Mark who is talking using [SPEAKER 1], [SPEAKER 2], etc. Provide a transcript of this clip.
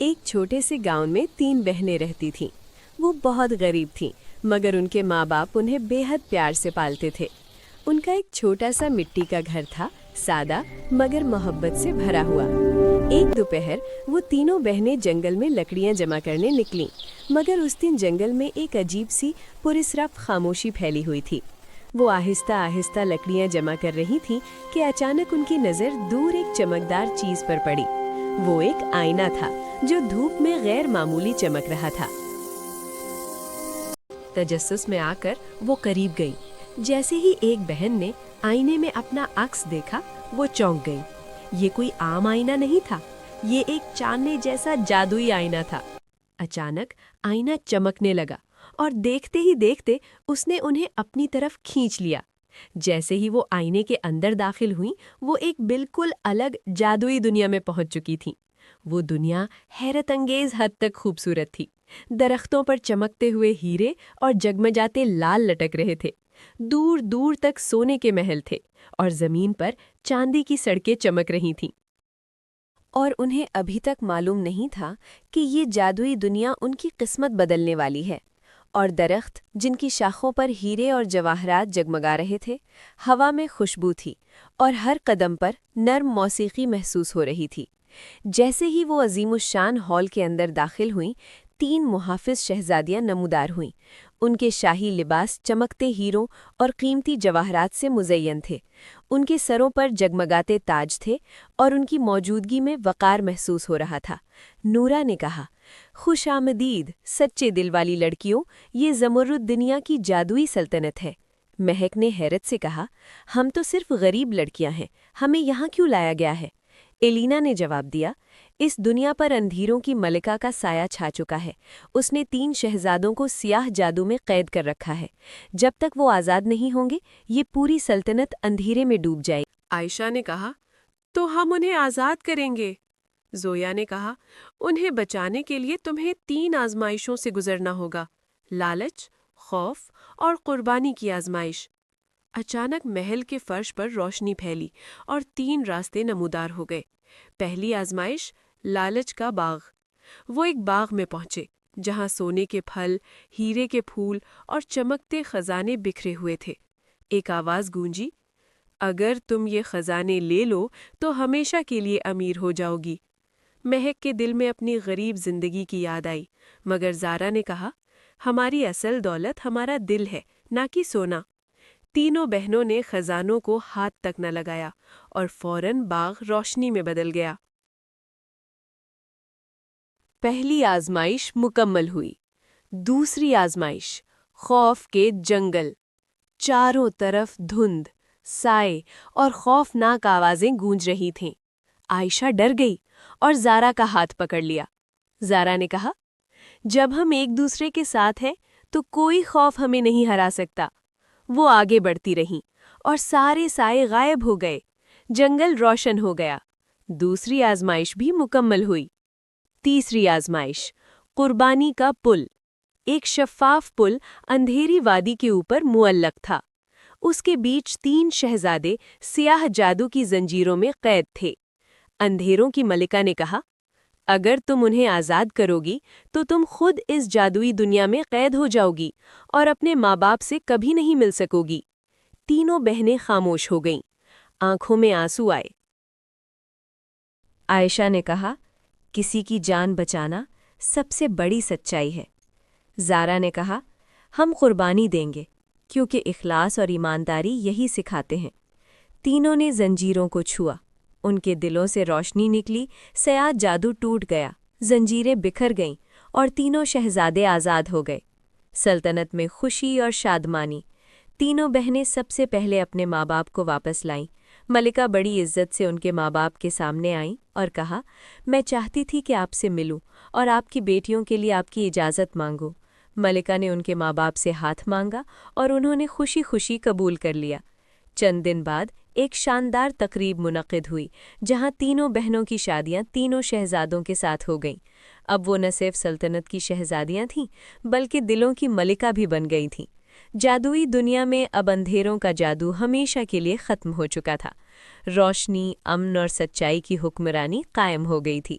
[SPEAKER 1] ایک چھوٹے سے گاؤں میں 3 بہنیں رہتی تھیں۔ وہ بہت غریب تھیں، مگر ان کے ماں باپ انہیں بے حد پیار سے پالتے تھے۔ ان کا ایک چھوٹا سا مٹی کا گھر تھا، سادہ مگر محبت سے بھرا ہوا۔ ایک دوپہر وہ تینوں بہنیں جنگل میں لکڑیاں جمع کرنے نکلیں، مگر اس دن جنگل میں ایک عجیب سی پراسرار خاموشی پھیلی ہوئی تھی۔ وہ آہستہ آہستہ لکڑیاں جمع کر رہی تھیں کہ اچانک ان کی نظر دور ایک چمکدار چیز پر پڑی۔ وہ ایک آئینہ تھا جو دھوپ میں غیر معمولی چمک رہا تھا۔ تجسس میں آ کر وہ قریب گئی۔ جیسے ہی ایک بہن نے آئینے میں اپنا عکس دیکھا، وہ چونک گئی۔ یہ کوئی عام آئینہ نہیں تھا، یہ ایک چاندنی جیسا جادوئی آئینہ تھا۔ اچانک آئینہ چمکنے لگا اور دیکھتے ہی دیکھتے اس نے انہیں اپنی طرف کھینچ لیا۔ جیسے ہی وہ آئینے کے اندر داخل ہوئیں، وہ ایک بالکل الگ جادوئی دنیا میں پہنچ چکی تھیں۔ وہ دنیا حیرت انگیز حد تک خوبصورت تھی۔ درختوں پر چمکتے ہوئے ہیرے اور جگمگاتے لال لٹک رہے تھے۔ دور دور تک سونے کے محل تھے اور زمین پر چاندی کی سڑکیں چمک رہی تھیں۔ اور انہیں ابھی تک معلوم نہیں تھا کہ یہ جادوئی دنیا ان کی قسمت بدلنے والی ہے۔ اور درخت جن کی شاخوں پر ہیرے اور جواہرات جگمگا رہے تھے، ہوا میں خوشبو تھی اور ہر قدم پر نرم موسیقی محسوس ہو رہی تھی۔ جیسے ہی وہ عظیم الشان ہال کے اندر داخل ہوئیں، 3 محافظ شہزادیاں نمودار ہوئیں۔ ان کے شاہی لباس چمکتے ہیروں اور قیمتی جواہرات سے مزین تھے۔ ان کے سروں پر جگمگاتے تاج تھے اور ان کی موجودگی میں وقار محسوس ہو رہا تھا۔ نورا نے کہا، خوش آمدید سچے دل والی لڑکیوں، یہ زمرد دنیا کی جادوئی سلطنت ہے۔ مہک نے حیرت سے کہا، ہم تو صرف غریب لڑکیاں ہیں، ہمیں یہاں کیوں لایا گیا ہے؟ ایلینا نے جواب دیا، اس دنیا پر اندھیروں کی ملکہ کا سایہ چھا چکا ہے۔ اس نے 3 شہزادوں کو سیاہ جادو میں قید کر رکھا ہے۔ جب تک وہ آزاد نہیں ہوں گے، یہ پوری سلطنت اندھیرے میں ڈوب جائے گی۔
[SPEAKER 2] عائشہ نے کہا، تو ہم انہیں آزاد کریں گے۔ زویا نے کہا، انہیں بچانے کے لیے تمہیں 3 آزمائشوں سے گزرنا ہوگا، لالچ، خوف اور قربانی کی آزمائش۔ اچانک محل کے فرش پر روشنی پھیلی اور 3 راستے نمودار ہو گئے۔ پہلی آزمائش، لالچ کا باغ۔ وہ ایک باغ میں پہنچے جہاں سونے کے پھل، ہیرے کے پھول اور چمکتے خزانے بکھرے ہوئے تھے۔ ایک آواز گونجی، اگر تم یہ خزانے لے لو تو ہمیشہ کے لیے امیر ہو جاؤ گی۔ مہک کے دل میں اپنی غریب زندگی کی یاد آئی، مگر زارا نے کہا، ہماری اصل دولت ہمارا دل ہے، نہ کہ سونا۔ تینوں بہنوں نے خزانوں کو ہاتھ تک نہ لگایا اور فوراً باغ روشنی میں بدل گیا۔ پہلی آزمائش مکمل ہوئی۔ دوسری آزمائش، خوف کے جنگل۔ چاروں طرف دھند، سائے اور خوفناک آوازیں گونج رہی تھیں۔ عائشہ ڈر گئی اور زارا کا ہاتھ پکڑ لیا۔ زارا نے کہا، جب ہم ایک دوسرے کے ساتھ ہیں تو کوئی خوف ہمیں نہیں ہرا سکتا۔ وہ آگے بڑھتی رہیں اور سارے سائے غائب ہو گئے۔ جنگل روشن ہو گیا۔ دوسری آزمائش بھی مکمل ہوئی۔ تیسری آزمائش، قربانی کا پل۔ ایک شفاف پل اندھیری وادی کے اوپر معلق تھا۔ اس کے بیچ 3 شہزادے سیاہ جادو کی زنجیروں میں قید تھے۔ اندھیروں کی ملکہ نے کہا، اگر تم انہیں آزاد کرو گی تو تم خود اس جادوئی دنیا میں قید ہو جاؤ گی اور اپنے ماں باپ سے کبھی نہیں مل سکو گی۔ تینوں بہنیں خاموش ہو گئیں، آنکھوں میں آنسو آئے۔ عائشہ نے کہا، کسی کی جان بچانا سب سے بڑی سچائی ہے۔ زارا نے کہا، ہم قربانی دیں گے کیونکہ اخلاص اور ایمانداری یہی سکھاتے ہیں۔ تینوں نے زنجیروں کو چھوا، ان کے دلوں سے روشنی نکلی، سیاہ جادو ٹوٹ گیا، زنجیریں بکھر گئیں اور تینوں شہزادے آزاد ہو گئے۔ سلطنت میں خوشی اور شادمانی۔ تینوں بہنیں سب سے پہلے اپنے ماں باپ کو واپس لائیں۔ ملکہ بڑی عزت سے ان کے ماں باپ کے سامنے آئیں اور کہا، میں چاہتی تھی کہ آپ سے ملوں اور آپ کی بیٹیوں کے لیے آپ کی اجازت مانگوں۔ ملکہ نے ان کے ماں باپ سے ہاتھ مانگا اور انہوں نے خوشی خوشی قبول کر لیا۔ چند دن بعد ایک شاندار تقریب منعقد ہوئی جہاں تینوں بہنوں کی شادیاں تینوں شہزادوں کے ساتھ ہو گئیں۔ اب وہ نہ صرف سلطنت کی شہزادیاں تھیں بلکہ دلوں کی ملکہ بھی بن گئی تھیں۔ جادوئی دنیا میں اب اندھیروں کا جادو ہمیشہ کے لیے ختم ہو چکا تھا۔ روشنی، امن اور سچائی کی حکمرانی قائم ہو گئی تھی۔